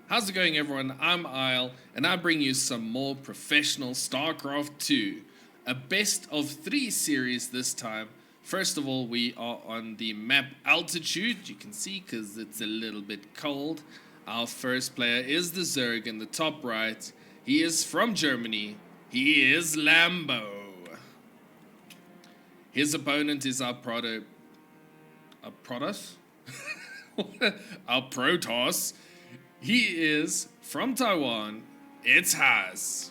How's it going, everyone? I'm Isle, and I bring you some more professional StarCraft 2. A best of 3 series this time. First of all, we are on the map Altitude. You can see because it's a little bit cold. Our first player is the Zerg in the top right. He is from Germany. He is Lambo. His opponent is our Protoss? Our Protoss. He is from Taiwan. It's Has.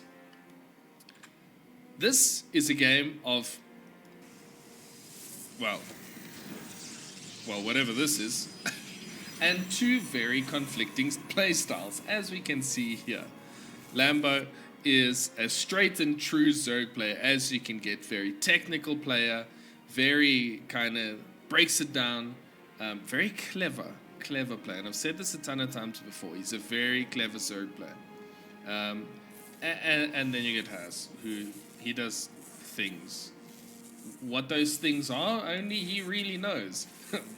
This is a game of, well, whatever this is, and 2 very conflicting playstyles, as we can see here. Lambo is a straight and true Zerg player, as you can get. Very technical player, very kind of breaks it down, very clever player, and I've said this a ton of times before. He's a very clever Zerg player, and then you get Has, who he does things. What those things are, only he really knows,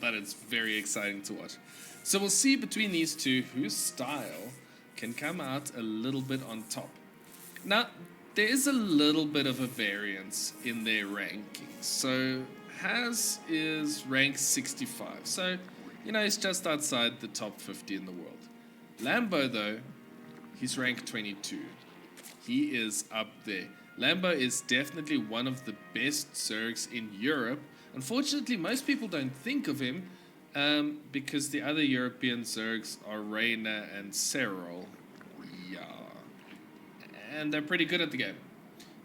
but it's very exciting to watch. So we'll see between these two whose style can come out a little bit on top. Now, there is a little bit of a variance in their rankings. So Has is ranked 65, so you know, he's just outside the top 50 in the world. Lambo, though, he's ranked 22. He is up there. Lambo is definitely one of the best Zergs in Europe. Unfortunately, most people don't think of him because the other European Zergs are Reyna and Serral. Yeah. And they're pretty good at the game.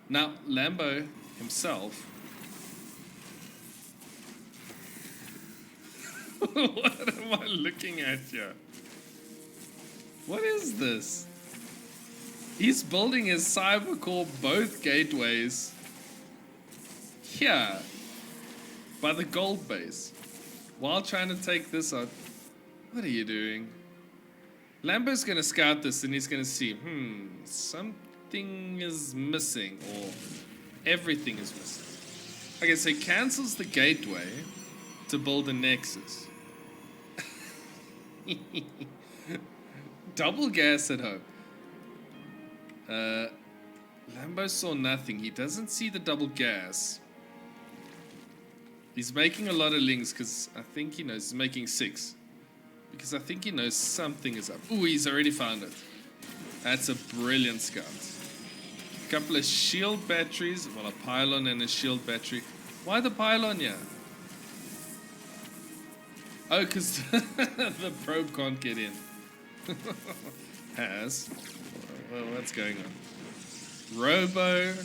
Now, Lambo himself... What am I looking at here? What is this? He's building his cyber core both gateways here by the gold base while trying to take this out. What are you doing? Lambo's gonna scout this and he's gonna see, something is missing, or everything is missing. Okay, so he cancels the gateway to build a nexus. Double gas at home. Lambo saw nothing. He doesn't see the double gas. He's making a lot of links because I think he knows he's making 6. Because I think he knows something is up. Ooh, he's already found it. That's a brilliant scout. A couple of shield batteries. Well, a pylon and a shield battery. Why the pylon here? Oh, because the probe can't get in. Has. Well, what's going on? Robo.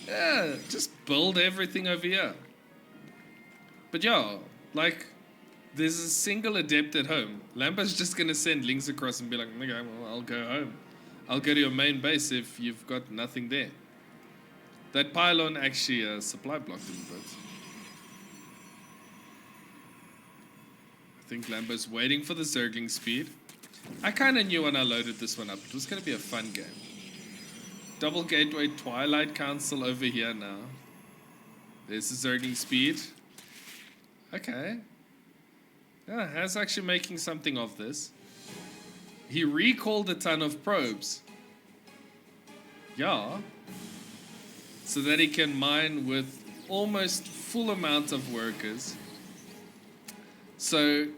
Yeah, just build everything over here. But yeah, like, there's a single adept at home. Lambo's just going to send links across and be like, okay, well, I'll go home. I'll go to your main base if you've got nothing there. That pylon actually supply blocked him a bit. I think Lambo's waiting for the Zergling speed. I kind of knew when I loaded this one up, it was going to be a fun game. Double gateway Twilight Council over here now. There's the Zergling speed. Okay. Yeah, Has actually making something of this. He recalled a ton of probes. Yeah. So that he can mine with almost full amount of workers. So,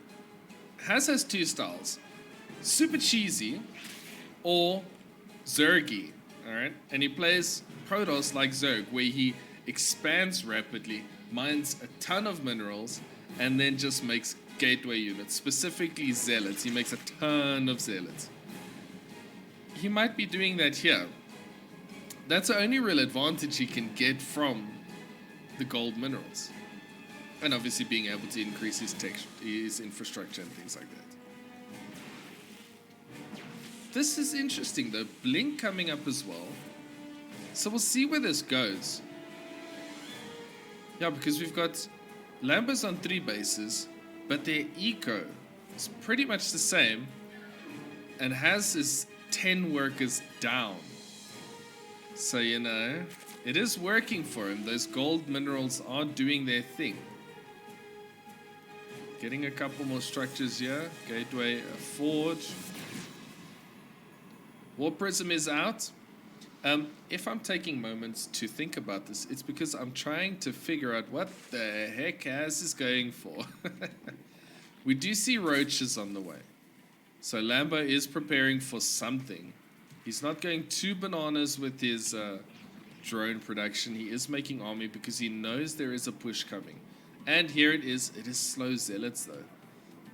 has 2 styles. Super cheesy or Zergy, alright? And he plays Protoss like Zerg, where he expands rapidly, mines a ton of minerals, and then just makes gateway units, specifically zealots. He makes a ton of zealots. He might be doing that here. That's the only real advantage he can get from the gold minerals. And obviously being able to increase his infrastructure and things like that. This is interesting though. Blink coming up as well. So we'll see where this goes. Yeah, because we've got Lambo's on 3 bases, but their eco is pretty much the same. And Has is 10 workers down. So, you know, it is working for him. Those gold minerals are doing their thing. Getting a couple more structures here. Gateway, a forge. War Prism is out. If I'm taking moments to think about this, it's because I'm trying to figure out what the heck Has is going for. We do see roaches on the way. So Lambo is preparing for something. He's not going too bananas with his drone production. He is making army because he knows there is a push coming. And here it is. It is slow zealots though.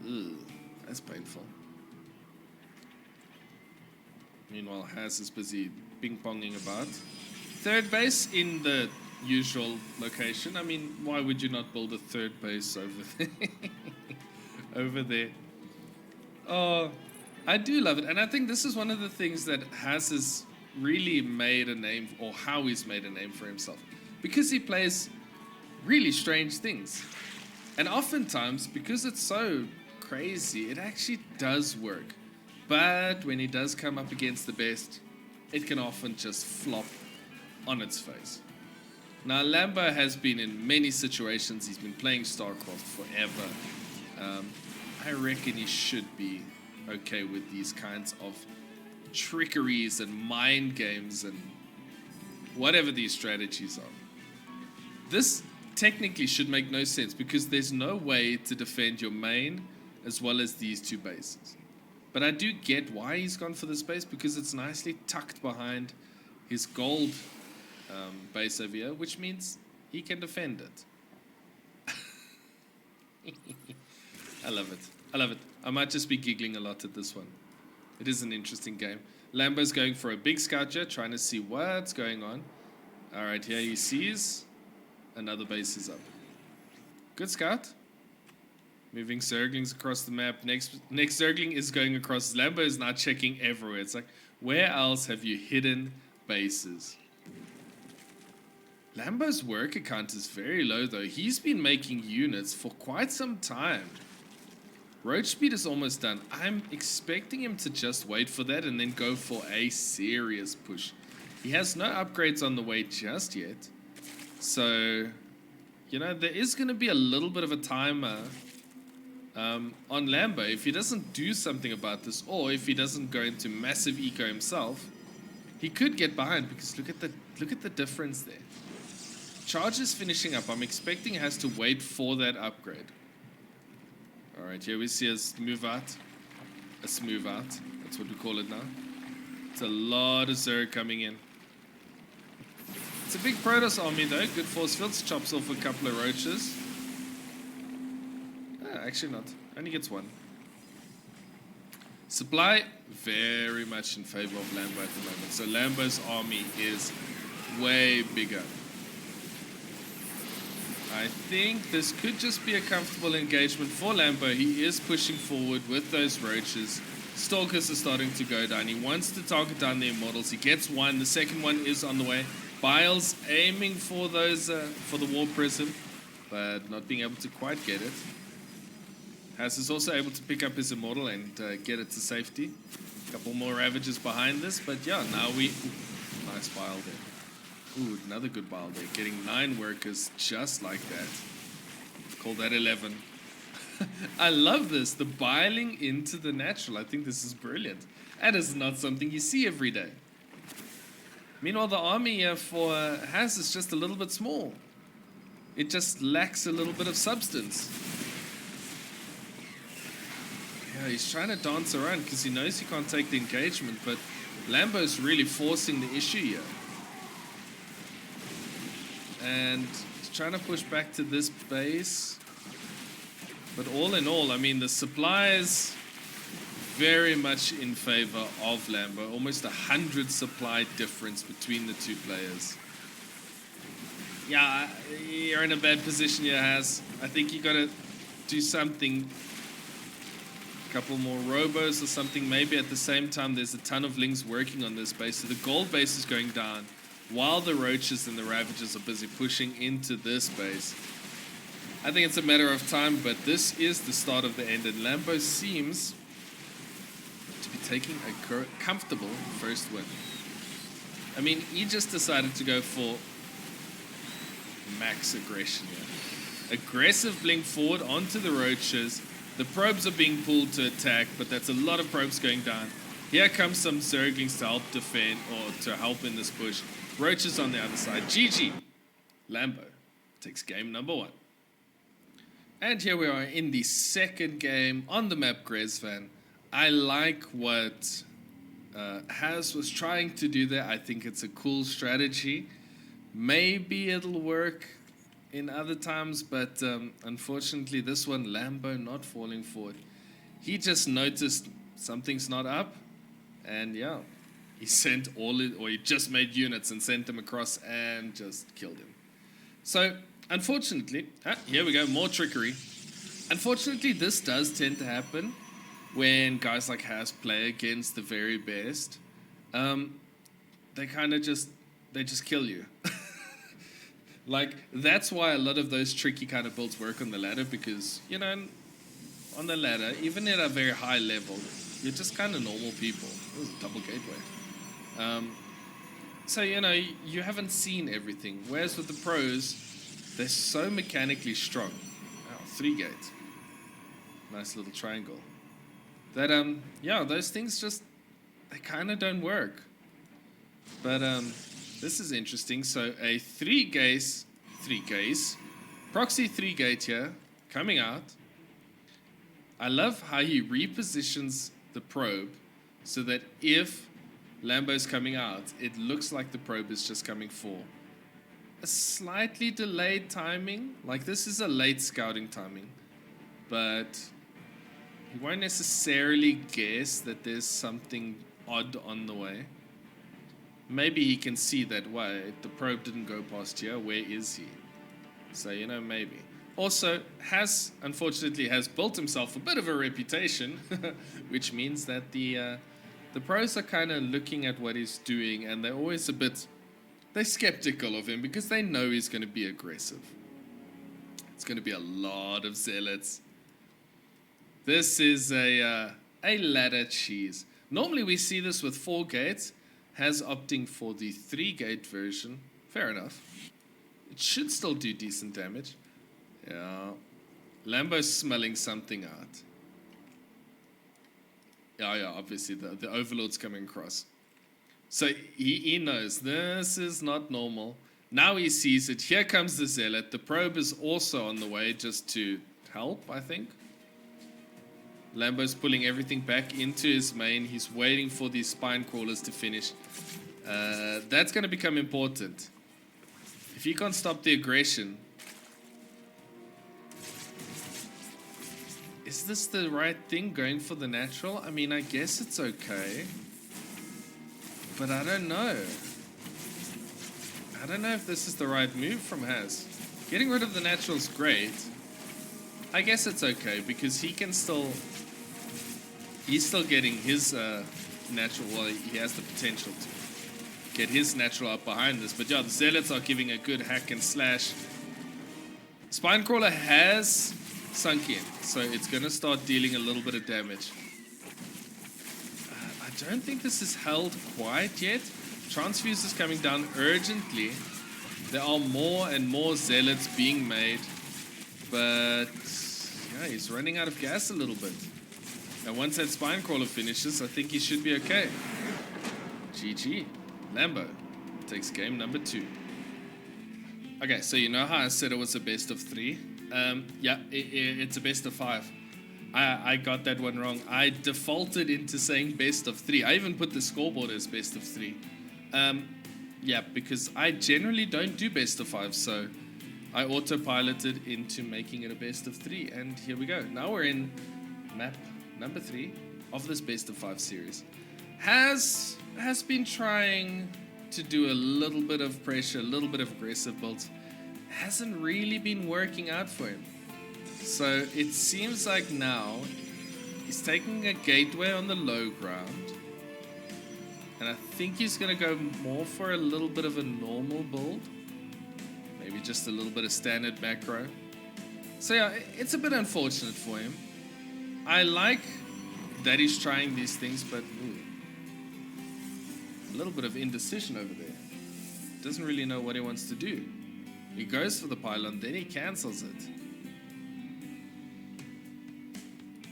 Ugh, that's painful. Meanwhile, Has is busy ping-ponging about. Third base in the usual location. I mean, why would you not build a third base over there? Over there. Oh, I do love it. And I think this is one of the things that has really made a name, or how he's made a name for himself. Because he plays really strange things. And oftentimes, because it's so crazy, it actually does work. But when he does come up against the best, it can often just flop on its face. Now, Lambo has been in many situations. He's been playing StarCraft forever. I reckon he should be okay with these kinds of trickeries and mind games and whatever these strategies are. This technically should make no sense because there's no way to defend your main as well as these two bases. But I do get why he's gone for this base, because it's nicely tucked behind his gold base over here, which means he can defend it. I love it. I love it. I might just be giggling a lot at this one. It is an interesting game. Lambo's going for a big scout jet, trying to see what's going on. All right, here he sees another base is up. Good scout. Moving Zerglings across the map. Next Zergling is going across. Lambo is now checking everywhere. It's like, where else have you hidden bases? Lambo's worker count is very low, though. He's been making units for quite some time. Roach speed is almost done. I'm expecting him to just wait for that and then go for a serious push. He has no upgrades on the way just yet. So, you know, there is going to be a little bit of a timer on Lambo. If he doesn't do something about this, or if he doesn't go into massive eco himself, he could get behind, because look at the difference there. Charge is finishing up. I'm expecting he has to wait for that upgrade. Alright, here we see a smooth out. A smooth out. That's what we call it now. It's a lot of Zerg coming in. It's a big Protoss army though. Good force fields. Chops off a couple of roaches. Actually not. Only gets one. Supply very much in favor of Lambo at the moment. So Lambo's army is way bigger. I think this could just be a comfortable engagement for Lambo. He is pushing forward with those roaches. Stalkers are starting to go down. He wants to target down the Immortals. He gets one. The second one is on the way. Bile's aiming for those for the War Prism, but not being able to quite get it. Has is also able to pick up his Immortal and get it to safety. A couple more Ravages behind this, but yeah, now we... Ooh, nice Bile there. Ooh, another good Bile there. Getting 9 workers just like that. Call that 11. I love this. The biling into the natural. I think this is brilliant. That is not something you see every day. Meanwhile, the army here for Has is just a little bit small. It just lacks a little bit of substance. Yeah, he's trying to dance around because he knows he can't take the engagement, but Lambo's really forcing the issue here. And he's trying to push back to this base. But all in all, I mean, the supply is very much in favor of Lambo. Almost 100 supply difference between the two players. Yeah, you're in a bad position here, Has. I think you got to do something. A couple more robos or something. Maybe at the same time, there's a ton of lings working on this base. So the gold base is going down, while the roaches and the ravages are busy pushing into this base. I think it's a matter of time, but this is the start of the end, and Lambo seems to be taking a comfortable first win. I mean, he just decided to go for max aggression here. Aggressive blink forward onto the roaches. The probes are being pulled to attack, but that's a lot of probes going down. Here comes some Zerglings to help defend, or to help in this push. Roaches on the other side. GG. Lambo takes game number 1. And here we are in the second game on the map Gresvan. I like what Has was trying to do there. I think it's a cool strategy. Maybe it'll work in other times, but unfortunately this one, Lambo not falling forward. He just noticed something's not up, and yeah, he sent he just made units and sent them across and just killed him. So unfortunately, here we go, more trickery. Unfortunately, this does tend to happen when guys like Has play against the very best. They kind of just kill you. Like, that's why a lot of those tricky kind of builds work on the ladder, because, you know, on the ladder, even at a very high level, you're just kind of normal people. This is a double gateway. So, you know, you haven't seen everything. Whereas with the pros, they're so mechanically strong. Wow, 3 gates. Nice little triangle. That, yeah, those things just, they kind of don't work. But, this is interesting. So a 3 gaze, proxy 3 gate here, coming out. I love how he repositions the probe so that if Lambo's coming out, it looks like the probe is just coming for a slightly delayed timing. Like, this is a late scouting timing, but he won't necessarily guess that there's something odd on the way. Maybe he can see that, wait, the probe didn't go past here, where is he? So, you know, maybe. Also, Has, unfortunately, has built himself a bit of a reputation, which means that the pros are kind of looking at what he's doing, and they're always they're skeptical of him because they know he's going to be aggressive. It's going to be a lot of zealots. This is a ladder cheese. Normally we see this with 4 gates. Has opting for the 3 gate version. Fair enough. It should still do decent damage. Yeah. Lambo's smelling something out. Yeah, obviously the Overlord's coming across. So he knows this is not normal. Now he sees it. Here comes the Zealot. The probe is also on the way just to help, I think. Lambo's pulling everything back into his main. He's waiting for these spine crawlers to finish. That's going to become important. If he can't stop the aggression... Is this the right thing, going for the natural? I mean, I guess it's okay. But I don't know. I don't know if this is the right move from Has. Getting rid of the natural is great. I guess it's okay, because he can still... He's still getting his natural... Well, he has the potential to get his natural up behind this. But yeah, the Zealots are giving a good hack and slash. Spinecrawler has sunk in, so it's going to start dealing a little bit of damage. I don't think this is held quite yet. Transfuse is coming down urgently. There are more and more Zealots being made. But yeah, he's running out of gas a little bit. And once that Spinecrawler finishes, I think he should be okay. GG. Lambo takes game number 2. Okay, so you know how I said it was a best of 3? Yeah, it's a best of 5. I got that one wrong. I defaulted into saying best of 3. I even put the scoreboard as best of 3. Yeah, because I generally don't do best of 5, so I autopiloted into making it a best of 3. And here we go. Now we're in map number 3 of this best of 5 series. Has been trying to do a little bit of pressure, a little bit of aggressive builds. Hasn't really been working out for him. So it seems like now he's taking a gateway on the low ground. And I think he's going to go more for a little bit of a normal build. Maybe just a little bit of standard macro. So yeah, it's a bit unfortunate for him. I like that he's trying these things, but a little bit of indecision over there. Doesn't really know what he wants to do. He goes for the pylon, then he cancels it.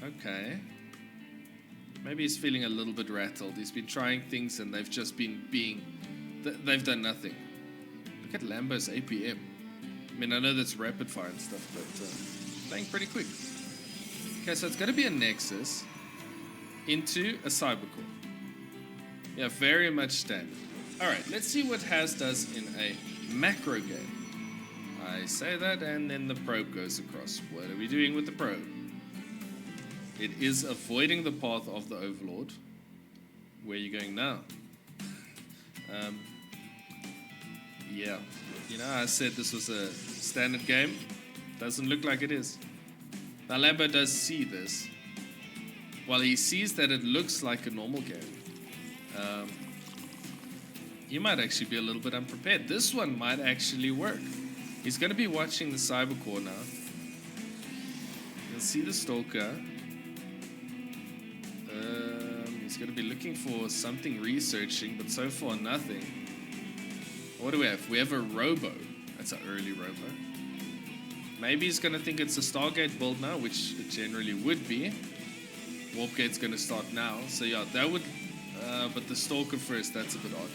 Okay. Maybe he's feeling a little bit rattled. He's been trying things and they've just been they've done nothing. Look at Lambo's APM. I mean, I know that's rapid fire and stuff, but playing pretty quick. Okay, so it's going to be a Nexus into a Cybercore. Yeah, very much standard. Alright, let's see what Has does in a macro game. I say that, and then the probe goes across. What are we doing with the probe? It is avoiding the path of the Overlord. Where are you going now? Yeah, you know, I said this was a standard game. Doesn't look like it is. Now Lambo does see this. While he sees that it looks like a normal game, he might actually be a little bit unprepared. This one might actually work. He's going to be watching the Cybercore now. You'll see the Stalker. He's going to be looking for something researching, but so far nothing. What do we have? We have a Robo. That's an early Robo. Maybe he's going to think it's a Stargate build now, which it generally would be. Warp Gate's going to start now. So yeah, that would... but the Stalker first, that's a bit odd.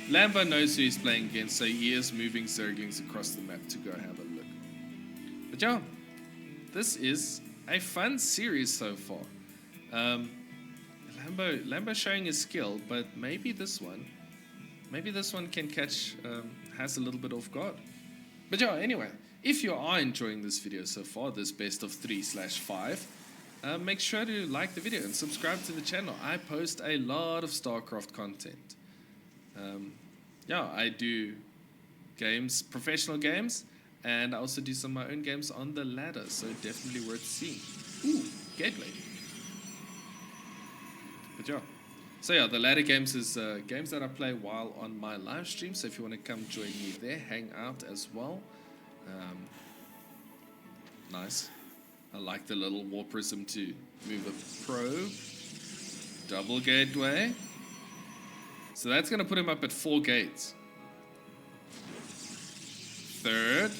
Lambo knows who he's playing against, so he is moving Zerglings across the map to go have a look. But yeah, this is a fun series so far. Lambo showing his skill, but maybe this one can catch Has a little bit off guard. But yeah, anyway, if you are enjoying this video so far, this best of 3/5, make sure to like the video and subscribe to the channel. I post a lot of StarCraft content. Yeah, I do games, professional games, and I also do some of my own games on the ladder, so definitely worth seeing. Ooh, Gateway. But yeah. So yeah, the ladder games is games that I play while on my live stream, so if you want to come join me there, hang out as well. Nice. I like the little war prism to move a probe. Double gateway. So that's going to put him up at 4 gates. Third.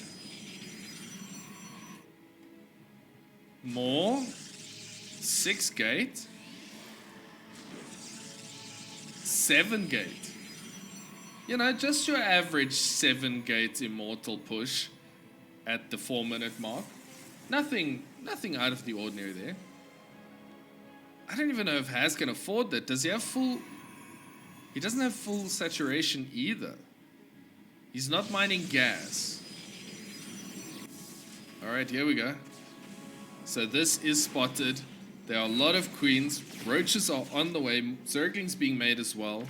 More. 6 gate. 7 gate. You know, just your average 7 gate immortal push at the 4-minute mark. Nothing out of the ordinary there. I don't even know if Has can afford that. Does he have full... He doesn't have full saturation either. He's not mining gas. Alright, here we go. So this is spotted. There are a lot of queens. Roaches are on the way. Zerglings being made as well.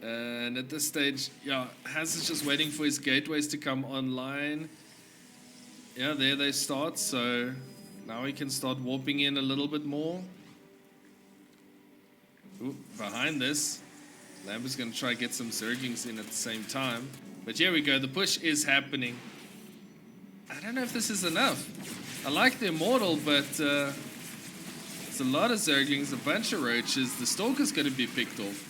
And at this stage, yeah, Has is just waiting for his gateways to come online. Yeah, there they start. So now he can start warping in a little bit more. Ooh, behind this, Lambo's going to try to get some Zerglings in at the same time. But here we go, the push is happening. I don't know if this is enough. I like the Immortal, but it's a lot of Zerglings, a bunch of Roaches. The Stalker's going to be picked off.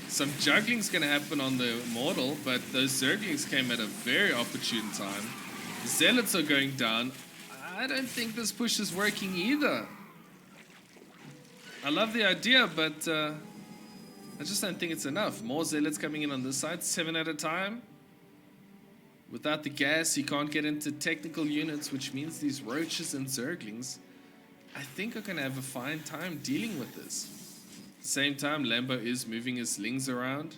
Some juggling's going to happen on the Immortal, but those Zerglings came at a very opportune time. The Zealots are going down. I don't think this push is working either. I love the idea, but I just don't think it's enough. More Zealots coming in on this side, 7 at a time. Without the gas, he can't get into technical units, which means these Roaches and Zerglings, I think, are going to have a fine time dealing with this. At the same time, Lambo is moving his Lings around.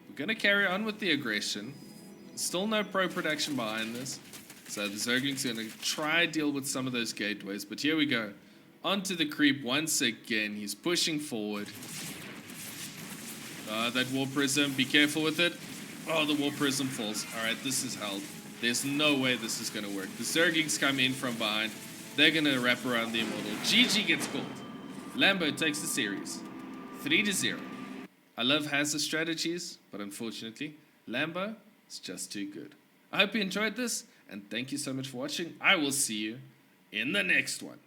We're going to carry on with the aggression. Still no pro production behind this. So the Zerglings are going to try deal with some of those gateways, but here we go. Onto the creep once again. He's pushing forward. That War Prism, be careful with it. Oh, the War Prism falls. Alright, this is held. There's no way this is going to work. The Zerglings come in from behind. They're going to wrap around the Immortal. GG gets called. Lambo takes the series. 3-0. I love Haz's strategies, but unfortunately, Lambo is just too good. I hope you enjoyed this, and thank you so much for watching. I will see you in the next one.